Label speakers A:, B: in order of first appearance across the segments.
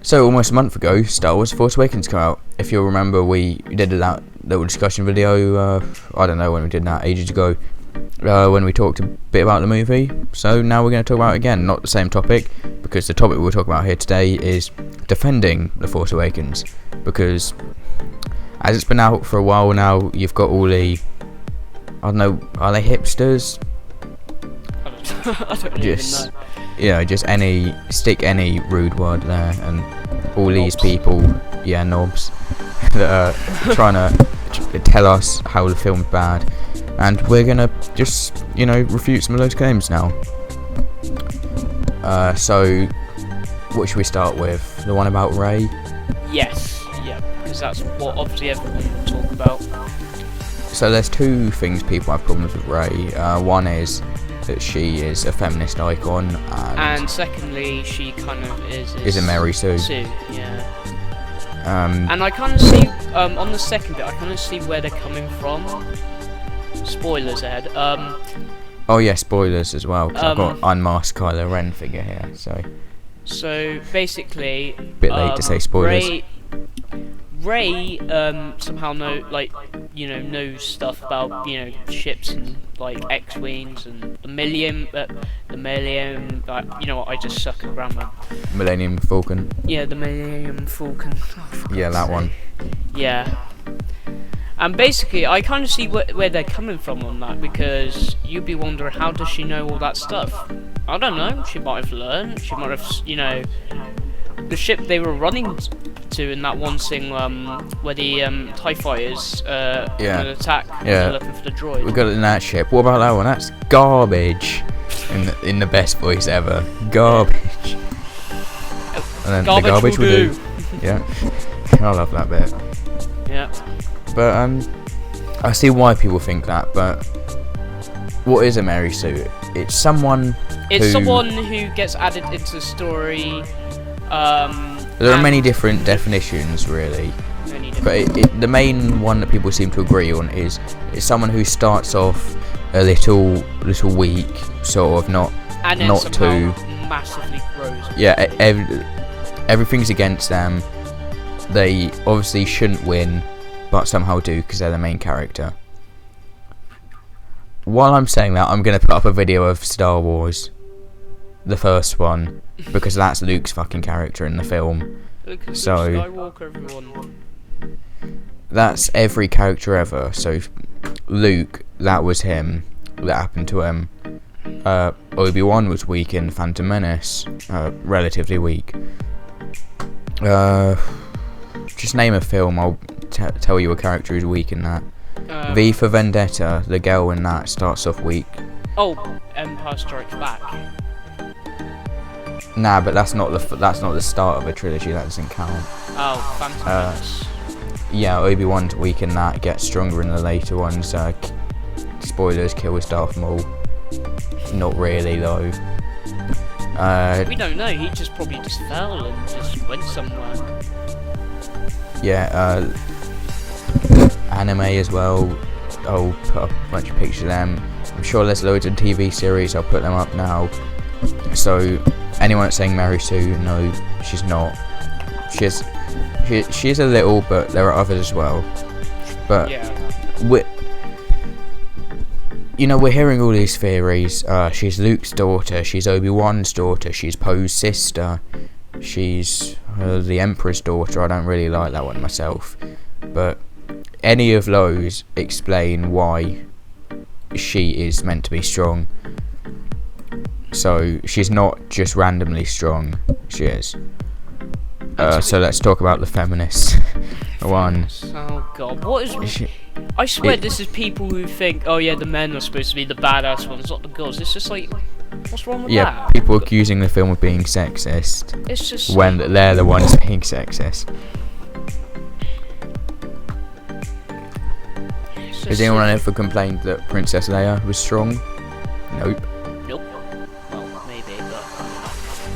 A: So almost a month ago, Star Wars: Force Awakens came out. If you'll remember, we did that little discussion video. I don't know when we did that, ages ago. When we talked a bit about the movie. So now we're going to talk about it again. Not the same topic, because the topic we'll talk about here today is defending The Force Awakens. Because as it's been out for a while now, you've got all the, I don't know, are they hipsters?
B: I don't
A: Just,
B: even know.
A: yeah, just stick any rude word there, and all these
B: Knobs.
A: people, yeah, knobs, that are trying to tell us how the film's bad, and we're gonna just, refute some of those claims now. So, what should we start with? The one about Rey?
B: Yes, yeah, because that's what obviously everyone will talk about.
A: So there's two things people have problems with Rey. One is that she is a feminist icon,
B: And secondly, she kind of is
A: a Mary Sue.
B: Yeah.
A: Um,
B: And I kind of see, on the second bit, I kind of see where they're coming from. Spoilers ahead.
A: oh yeah, spoilers as well, 'cause I've got
B: Um,
A: unmasked Kylo Ren figure here, so
B: So basically,
A: bit late to say spoilers.
B: Rey somehow knows stuff about ships and like X-wings and the Millennium. I just suck at grammar.
A: Millennium Falcon.
B: Yeah, the Millennium Falcon.
A: Yeah, that one.
B: Yeah. And basically, I kind of see where they're coming from on that, because you'd be wondering, how does she know all that stuff? I don't know. She might have learned. She might have, the ship they were running to in that one scene, where the TIE fighters attack.
A: Yeah.
B: They're looking for the droid.
A: We got it in that ship. What about that one? That's garbage. In the best voice ever. Garbage. And then the garbage will do. Yeah. I love that bit.
B: Yeah.
A: But I see why people think that. But what is a Mary Sue? It's someone.
B: Someone who gets added into the story.
A: There are many different definitions, really. But the main one that people seem to agree on is someone who starts off a little weak, sort of not too
B: massively grows.
A: Yeah, everything's against them. They obviously shouldn't win, but somehow do because they're the main character. While I'm saying that, I'm gonna put up a video of Star Wars, the first one, because that's Luke's fucking character in the film. So
B: Skywalker, everyone.
A: That's every character ever. So Luke, that was him. That happened to him. Obi-Wan was weak in Phantom Menace, relatively weak. Just name a film, I'll tell you a character who's weak in that. V for Vendetta, the girl in that starts off weak.
B: Oh, Empire Strikes Back.
A: Nah, but that's not the start of a trilogy. That doesn't count.
B: Oh, Phantom Menace.
A: Yeah, Obi-Wan's weak in that. Gets stronger in the later ones. Spoilers: kills Darth Maul. Not really though.
B: We don't know. He probably just fell and just went somewhere.
A: Yeah. Anime as well. I'll put up a bunch of pictures of them. I'm sure there's loads of TV series. I'll put them up now. So anyone that's saying Mary Sue, no, she's not. She's a little, but there are others as well. But
B: Yeah.
A: we're hearing all these theories. She's Luke's daughter. She's Obi-Wan's daughter. She's Poe's sister. She's the Emperor's daughter. I don't really like that one myself. But any of those explain why she is meant to be strong. So she's not just randomly strong. She is. So let's talk about the feminist one.
B: Oh god, what is? I swear this is people who think, oh yeah, the men are supposed to be the badass ones, not the girls. It's just like, what's wrong with that?
A: People accusing the film of being sexist
B: It's just
A: when they're the ones being sexist. Has anyone ever complained that Princess Leia was strong? Nope.
B: Nope. Well, maybe,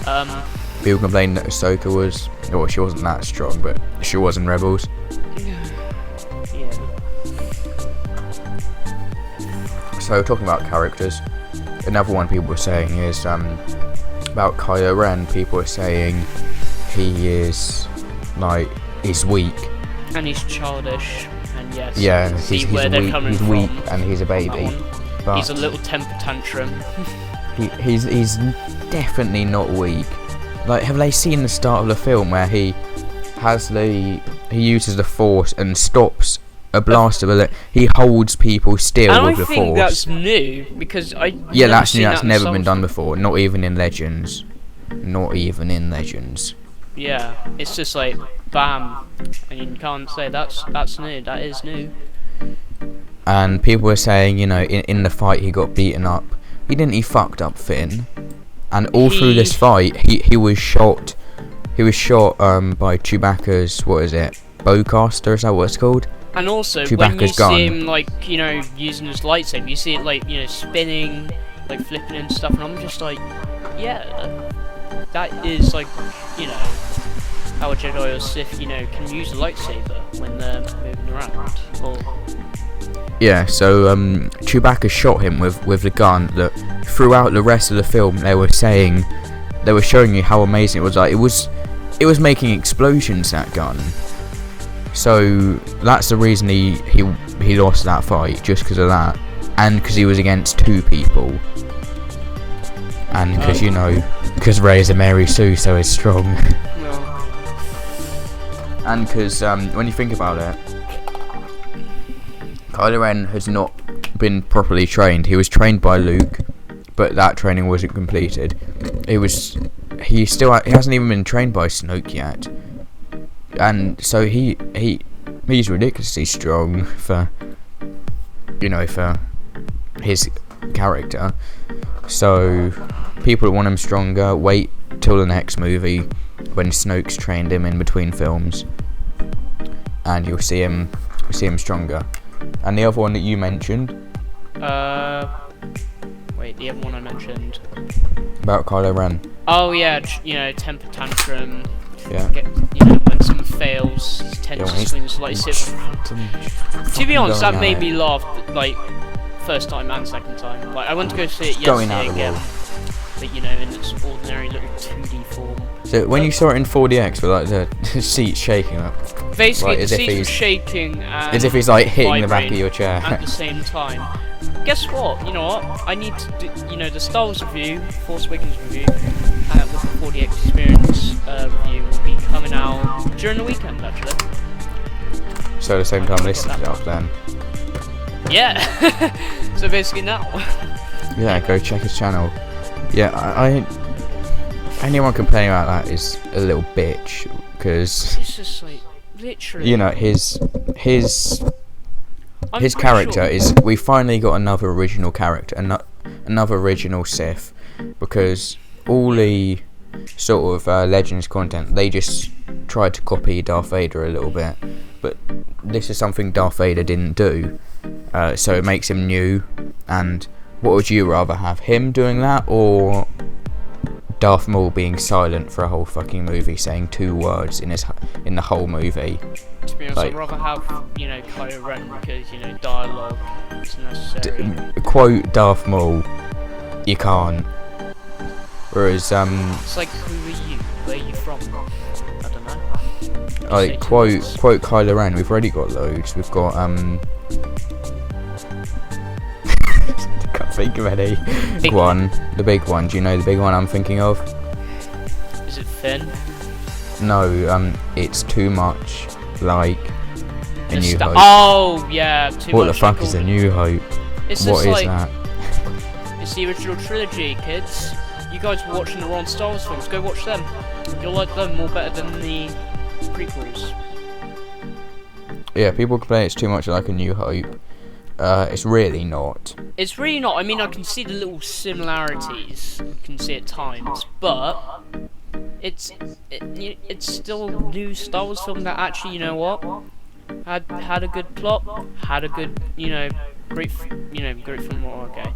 B: but
A: People complained that Ahsoka was, well, she wasn't that strong, but she was in Rebels.
B: yeah.
A: So talking about characters, another one people were saying is about Kylo Ren. People are saying he is like he's weak.
B: And he's childish. And yes,
A: Yeah,
B: you can see
A: he's
B: where they're
A: weak.
B: coming
A: He's
B: from.
A: weak and he's a
B: on that
A: baby.
B: one.
A: But
B: He's a little temper tantrum.
A: he's definitely not weak. Like, have they seen the start of the film where he uses the force and stops a blaster bullet? He holds people still
B: And
A: with
B: I
A: the
B: think
A: force.
B: that's new because
A: Yeah, that's new. That's
B: in
A: never
B: Star
A: been
B: Wars.
A: done before. Not even in Legends. Not even in Legends.
B: Yeah, it's just like bam, and you can't say that's new. That is new.
A: And people were saying, you know, in the fight he got beaten up. He fucked up Finn. And all through this fight, he was shot. He was shot by Chewbacca's, what is it, bowcaster? Is that what it's called?
B: And also, when you
A: Chewbacca's gun.
B: see him, like, you know, using his lightsaber, you see it, like, you know, spinning, like, flipping and stuff, and I'm just like, yeah, that is, like, you know, how a Jedi or Sith, you know, can use a lightsaber when they're moving around. Or
A: Yeah, so Chewbacca shot him with the gun. That throughout the rest of the film, they were showing you how amazing it was. Like, it was making explosions, that gun. So that's the reason he lost that fight, just because of that, and because he was against two people, and because because Rey's a Mary Sue, so he's strong,
B: no.
A: and because when you think about it, Kylo Ren has not been properly trained. He was trained by Luke, but that training wasn't completed. He hasn't even been trained by Snoke yet. And so he's ridiculously strong for his character. So people that want him stronger, wait till the next movie when Snoke's trained him in between films, and you'll see him stronger. And the other one that you mentioned,
B: Wait, the other one I mentioned
A: about Kylo Ren.
B: Oh yeah, you know, temper tantrum.
A: Yeah.
B: You know, when someone fails, he tends to swing his lightsaber around. To be honest, that made me laugh, like, first time and second time. Like, I went to go see it yesterday again, but you know, in its ordinary little 2D form.
A: So when you saw it in 4DX, with like the seat shaking up,
B: basically
A: like,
B: the seats were shaking and
A: as if he's like hitting the back of your chair
B: at the same time. Guess what? You know what? I need to do, you know, the Star Wars review, Force Awakens review, with the 4DX experience review will be coming out during the weekend, actually.
A: So at the same time, listen to it up then.
B: Yeah. So basically now.
A: Yeah, go check his channel. Yeah, I anyone complaining about that is a little bitch, because
B: It's just like literally.
A: you know his character is. We finally got another original character, another original Sith, because all the sort of Legends content, they just tried to copy Darth Vader a little bit, but this is something Darth Vader didn't do, so it makes him new. And what would you rather have, him doing that, or Darth Maul being silent for a whole fucking movie, saying 2 words in the whole movie?
B: To be honest,
A: like,
B: I'd rather have, you know, Kylo Ren, because, you know, dialogue is necessary.
A: Quote Darth Maul, you can't. Whereas
B: It's like, who are you? Where are you from? I don't know.
A: like quote Kylo Ren, we've already got loads. We've got can't think of any.
B: Big
A: one, the big one. Do you know the big one I'm thinking of?
B: Is it Finn?
A: No, it's too much like A New Hope.
B: Oh yeah, too
A: What
B: much
A: the fuck
B: like
A: is
B: all-
A: A New Hope?
B: It's
A: What
B: just
A: is
B: like,
A: that?
B: It's the original trilogy, kids. You guys were watching the wrong Star Wars films. Go watch them. You'll like them more better than the prequels.
A: Yeah, people complain it's too much like A New Hope. It's really not.
B: It's really not. I mean, I can see the little similarities. You can see at times, but it's still a new Star Wars film that actually, you know what, had a good plot, had a good, great film. Okay,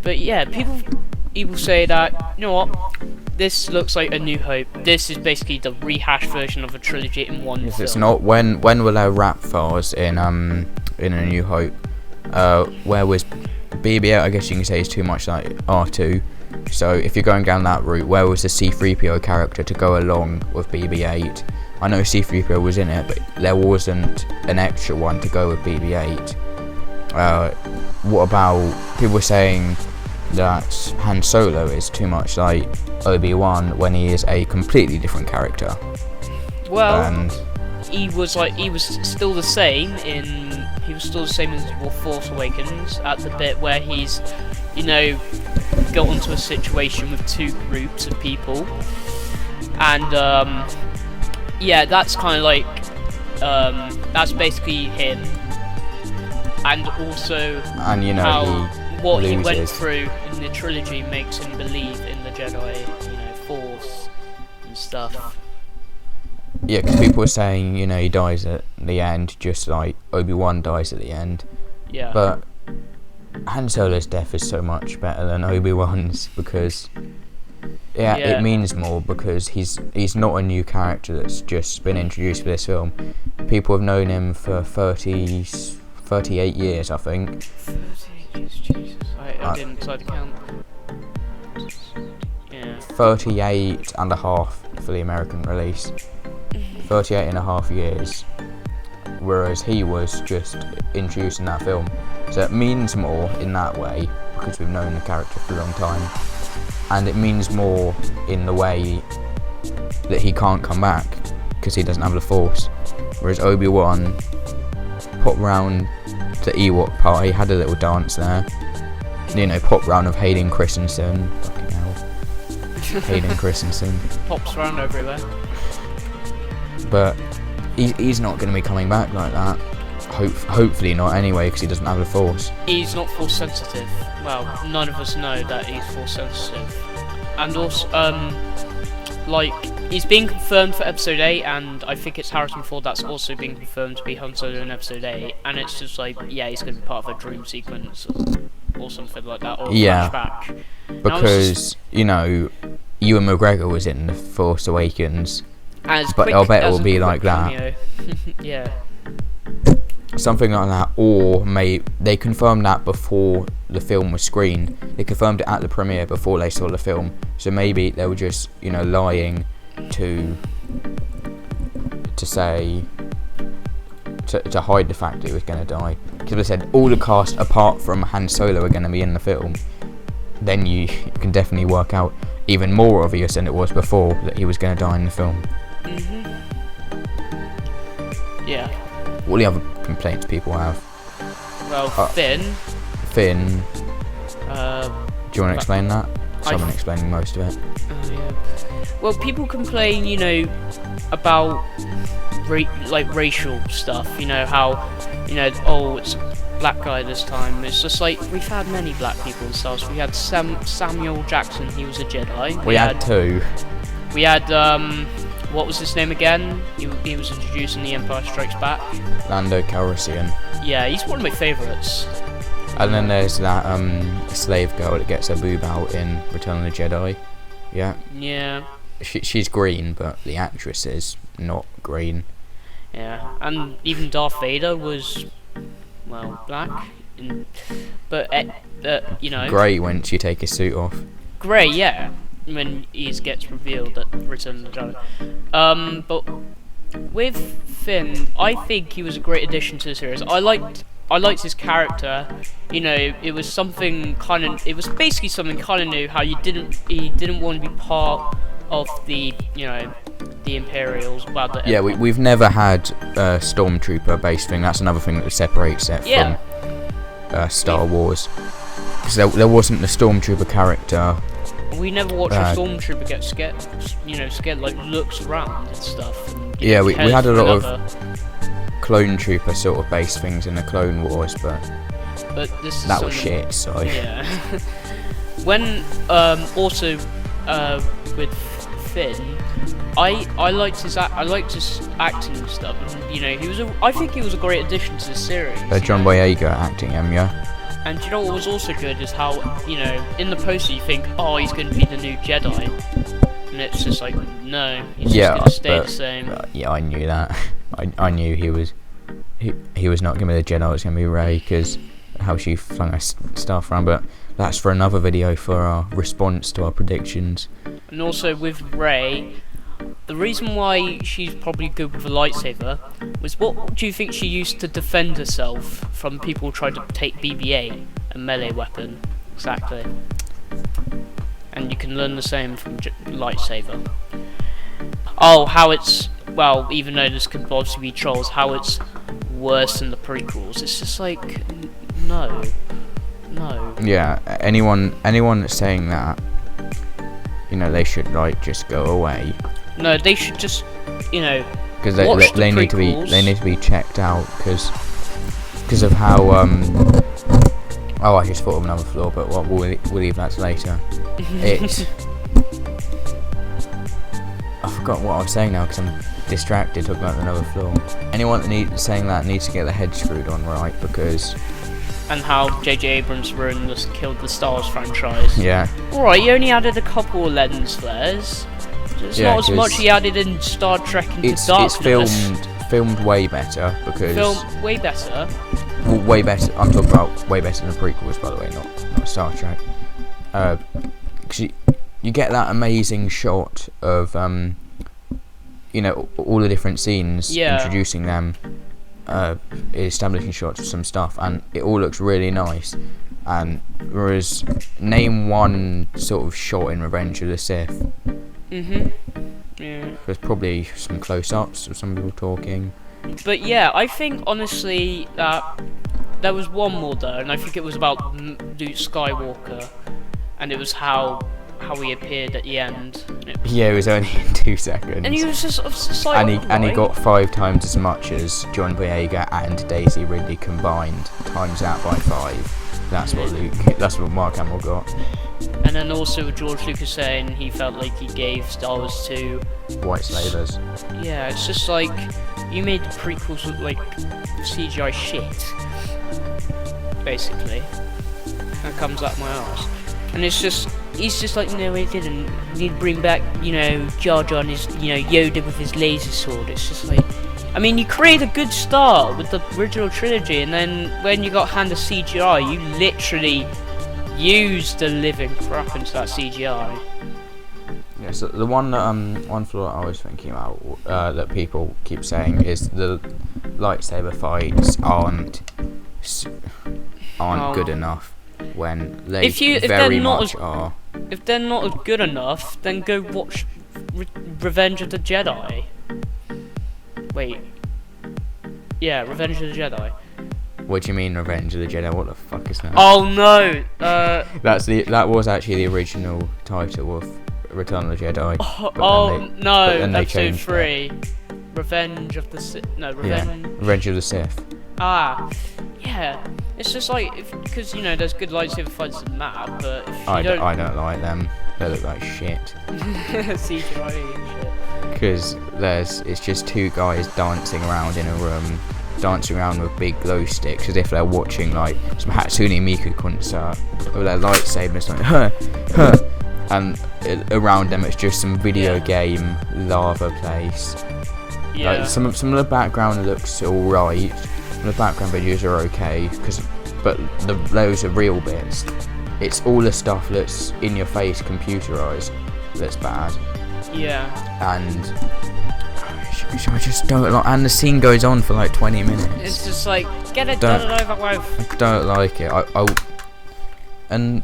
B: but yeah, people say that, you know what, this looks like A New Hope. This is basically the rehashed version of a trilogy in one
A: Yes,
B: film.
A: it's not. When will they wrap Fars in A New Hope? Where was BB-8? I guess you can say is too much like R2. So if you're going down that route, where was the C-3PO character to go along with BB-8? I know C-3PO was in it, but there wasn't an extra one to go with BB-8. What about people saying that Han Solo is too much like Obi-Wan when he is a completely different character?
B: Well,
A: And
B: he was still the same in Force Awakens at the bit where he's, got into a situation with two groups of people, and that's kind of like that's basically him, and also how what he went through in the trilogy makes him believe in the Jedi, Force and stuff.
A: Yeah, because people were saying, he dies at the end, just like Obi-Wan dies at the end.
B: Yeah.
A: But Han Solo's death is so much better than Obi-Wan's because, it means more because he's not a new character that's just been introduced for this film. People have known him for 38 years, I think.
B: 38 years, Jesus. I didn't decide to count. Yeah.
A: 38 and a half for the American release. 38 and a half years, whereas he was just introduced in that film, so it means more in that way because we've known the character for a long time, and it means more in the way that he can't come back because he doesn't have the Force, whereas Obi-Wan popped round the Ewok party, had a little dance there, popped round with Hayden Christensen, fucking hell, Hayden Christensen,
B: pops around everywhere.
A: But he's not going to be coming back like that. Hopefully not anyway, because he doesn't have the Force.
B: He's not Force sensitive. Well, none of us know that he's Force sensitive. And also, he's being confirmed for Episode 8, and I think it's Harrison Ford that's also being confirmed to be Han Solo in Episode 8. And it's just he's going to be part of a dream sequence or something like that, or a flashback.
A: Because, Ewan McGregor was in The Force Awakens. But I'll bet it will be like that.
B: Yeah.
A: Something like that, or they confirmed that before the film was screened. They confirmed it at the premiere before they saw the film. So maybe they were just, lying to say to hide the fact that he was going to die. Because they said all the cast apart from Han Solo are going to be in the film. Then you can definitely work out even more obvious than it was before that he was going to die in the film.
B: Yeah.
A: What are the other complaints people have?
B: Well, Finn.
A: Do you want to explain that? Someone explaining most of it.
B: Oh yeah. Well, people complain, about racial stuff. How, it's a black guy this time. It's just like we've had many black people in Star Wars. We had Samuel Jackson. He was a Jedi.
A: We had two.
B: We had what was his name again? He was introduced in The Empire Strikes Back.
A: Lando Calrissian.
B: Yeah, he's one of my favourites.
A: And then there's that slave girl that gets her boob out in Return of the Jedi. Yeah.
B: Yeah.
A: She's green, but the actress is not green.
B: Yeah, and even Darth Vader was, black. But
A: grey when you take his suit off.
B: Grey, yeah. When he gets revealed at Return of the Jedi. But with Finn, I think he was a great addition to the series. I liked his character. It was basically something kind of new. How he didn't want to be part of the Imperials.
A: We've never had a Stormtrooper based thing. That's another thing that separates it from Star Wars. Because there wasn't the Stormtrooper character.
B: We never watched a Stormtrooper get scared, looks around and stuff. And,
A: we had a lot of Clone Trooper sort of based things in the Clone Wars, but that was shit. So
B: yeah. When also with Finn, I liked his acting and stuff. And, I think he was a great addition to the series.
A: John Boyega acting him, yeah.
B: And what was also good is how, in the poster you think, oh, he's going to be the new Jedi. And it's just like, no, he's just going to stay the same.
A: Yeah, I knew that. I knew he was not going to be the Jedi, it was going to be Rey, because how she flung her stuff around. But that's for another video for our response to our predictions.
B: And also with Rey, the reason why she's probably good with a lightsaber was, what do you think she used to defend herself from people who tried to take BB-8, a melee weapon? Exactly. And you can learn the same from lightsaber. Oh, how it's, well, even though this could obviously be trolls, how it's worse than the prequels. It's just like, no.
A: Yeah, anyone that's saying that, you know, they should like just go away.
B: No, they should just, you know,
A: because
B: watch
A: they
B: the
A: need to be
B: prequels.
A: checked out because of how oh, I just thought of another flaw, but we'll leave that to later. It's I forgot what I was saying now because I'm distracted talking about another flaw. Anyone saying that needs to get their head screwed on right, because
B: And how J.J. Abrams killed the Star Wars franchise.
A: yeah.
B: Alright, he only added a couple of lens flares. It's
A: Yeah,
B: not as much he added in Star Trek Into
A: It's
B: Darkness.
A: filmed way better because
B: Film way better.
A: well, way better. I'm talking about way better than the prequels, by the way, not Star Trek. Because you get that amazing shot of you know, all the different scenes, introducing them, establishing shots of some stuff, and it all looks really nice. And whereas name one sort of shot in Revenge of the Sith.
B: Yeah.
A: There's probably some close-ups of some people talking.
B: But yeah, I think honestly that there was one more though, and I think it was about Luke Skywalker, and it was how he appeared at the end.
A: Yeah, it was only in 2 seconds.
B: And he was just like,
A: and he got 5 times as much as John Boyega and Daisy Ridley combined, times that by 5. That's what Mark Hamill got.
B: And then also George Lucas saying he felt like he gave Star Wars to
A: White slavers.
B: Yeah, it's just like, you made the prequels look like CGI shit, basically. That comes up my arse. And he's just like, no, he didn't. He'd bring back, you know, Jar Jar and his, you know, Yoda with his laser sword. It's just like, I mean, you create a good start with the original trilogy, and then when you got handed CGI, you literally used the living crap into that CGI.
A: Yeah, so the one flaw I was thinking about that people keep saying is the lightsaber fights aren't good enough when they very much are.
B: If they're not as good enough, then go watch Revenge of the Jedi. Wait. Yeah, Revenge of the Jedi.
A: What do you mean, Revenge of the Jedi? What the fuck is that?
B: Oh no!
A: That was actually the original title of Return of the Jedi.
B: Episode 3. Revenge of the Sith. No,
A: Revenge of the Sith.
B: Ah, yeah. It's just like, because you know, there's good lightsaber fights in that, but if
A: I don't like them. They look like shit.
B: CGI and shit.
A: Because it's just 2 guys dancing around in a room, dancing around with big glow sticks as if they're watching like some Hatsune Miku concert with their lightsabers, like and around them it's just some video game lava place.
B: Yeah.
A: Like, some of the background looks alright. The background videos are okay, but those are real bits. It's all the stuff that's in your face, computerized, that's bad.
B: Yeah.
A: And I just don't like. And the scene goes on for like 20 minutes.
B: It's just like, get it done and over with.
A: I don't like it. And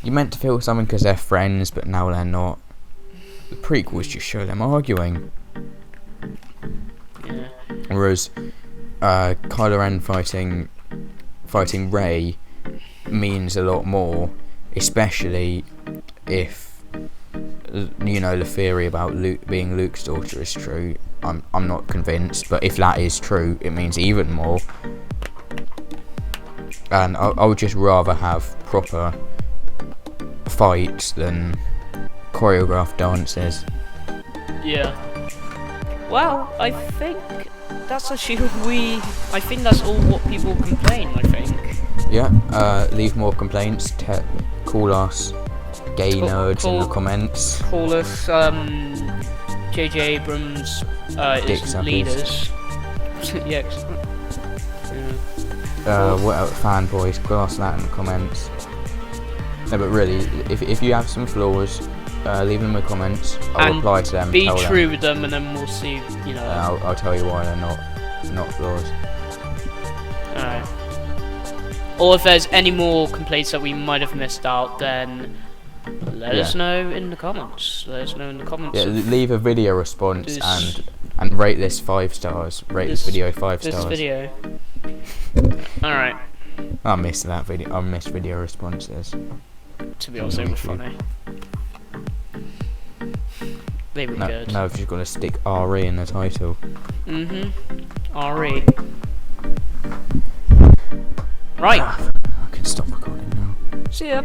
A: you're meant to feel something because they're friends, but now they're not. The prequels just show them arguing.
B: Yeah.
A: Whereas Kylo Ren fighting Rey means a lot more, especially if you know the theory about Luke being Luke's daughter is true. I'm not convinced, but if that is true, it means even more. And I would just rather have proper fights than choreographed dances.
B: Yeah. Well, I think that's actually I think that's all what people complain, I think.
A: Yeah, leave more complaints, call us gay nerds in the comments.
B: Call us J.J. Abrams
A: Dick
B: is
A: suckers.
B: leaders. Yeah.
A: What fanboys? Glass that in the comments. No, but really, if you have some flaws, leave them in the comments. I'll reply to them.
B: Be
A: tell
B: true
A: them.
B: with them, and then we'll see. You know.
A: I'll tell you why they're not flaws.
B: Alright. Or if there's any more complaints that we might have missed out, then let us know in the comments. Let us know in the comments.
A: Yeah, leave a video response and rate this 5 stars. Rate this video 5 stars.
B: This video. Alright.
A: I missed that video. I missed video responses.
B: To be honest, they were funny. They were good.
A: No, if you're gonna stick RE in the title.
B: RE. Right.
A: I can stop recording now.
B: See ya.